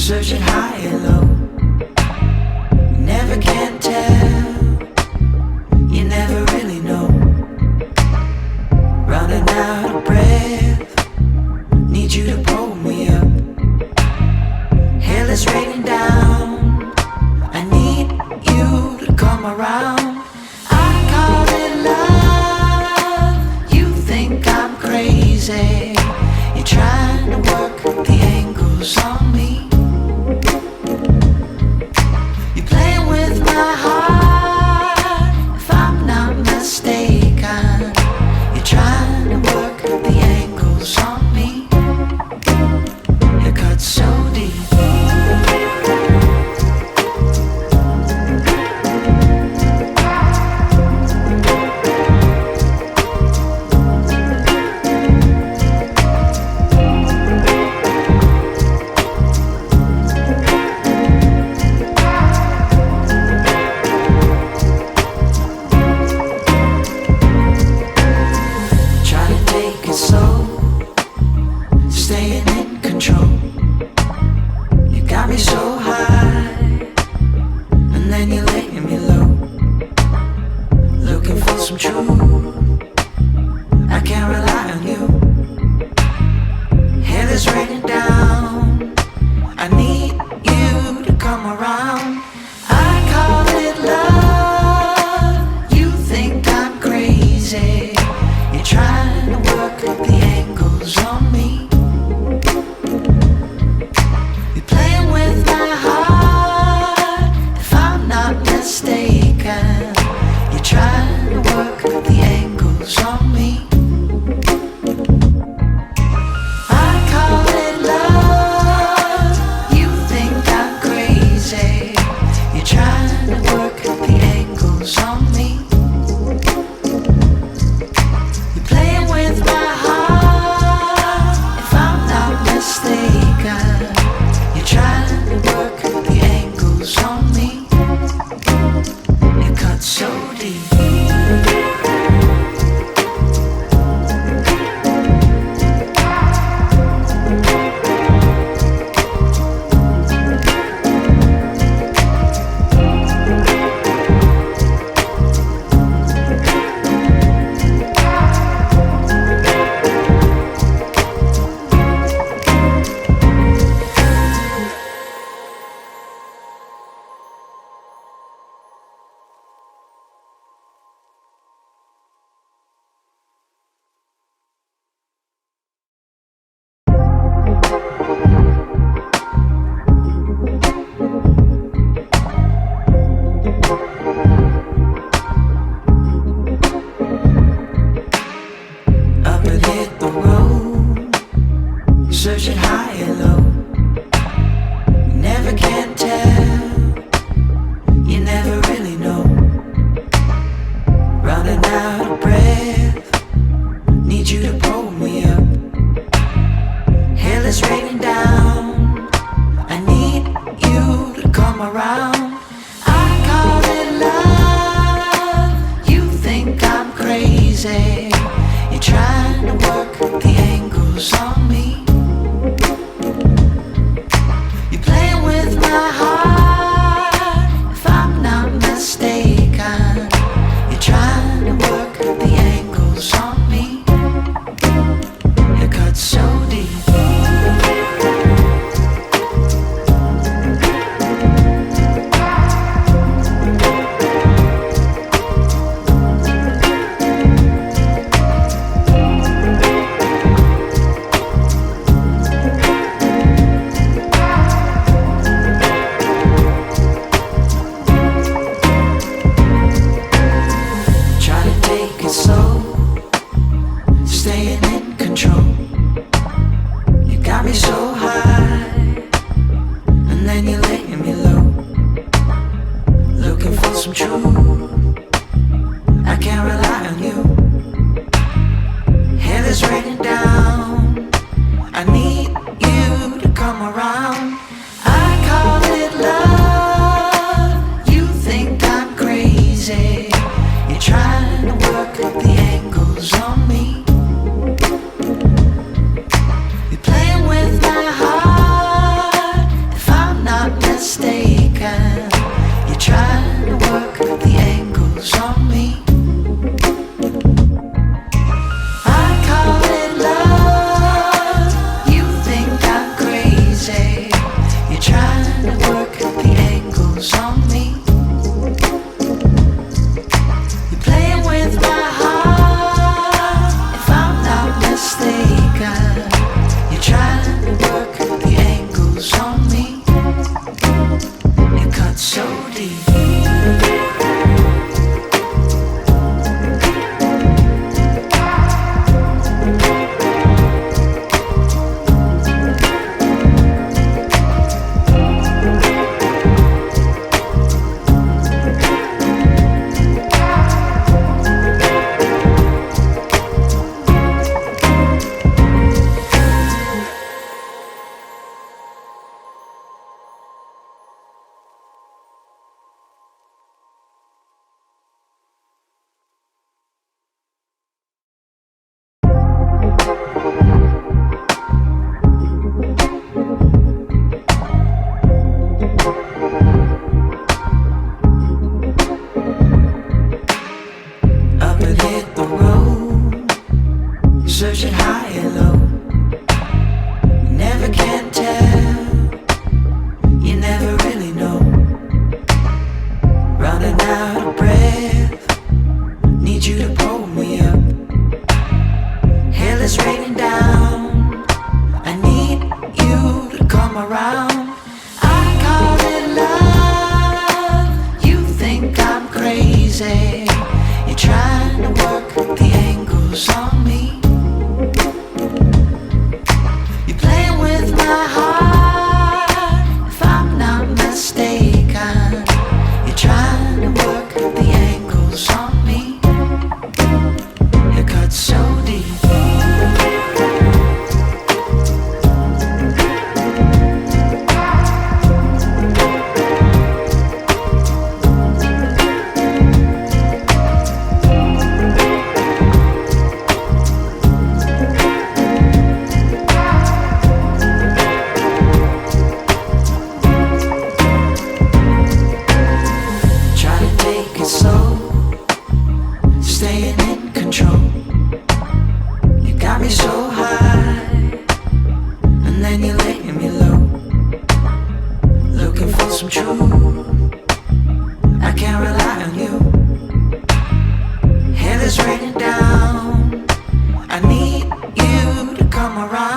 searching high and low. Never can tell, you never really know. Running out of breath, need you to pull me up. Hell is raining down, I need you to come around. I call it love, you think I'm crazy. You're trying to work the angles on me. You're playing with my heart, if I'm not mistaken. You're trying to work the angles on me. It cuts so deep. around. I call it love. You think I'm crazy. You're trying to work the angles on me. You're playing with my heart, if I'm not mistaken. You're trying to work the angles on me. It cuts so deep. Slow, staying in control. You got me so high, and then you're letting me low. Looking for some truth, I can't rely on you. Hell is raining down, I need you to come around.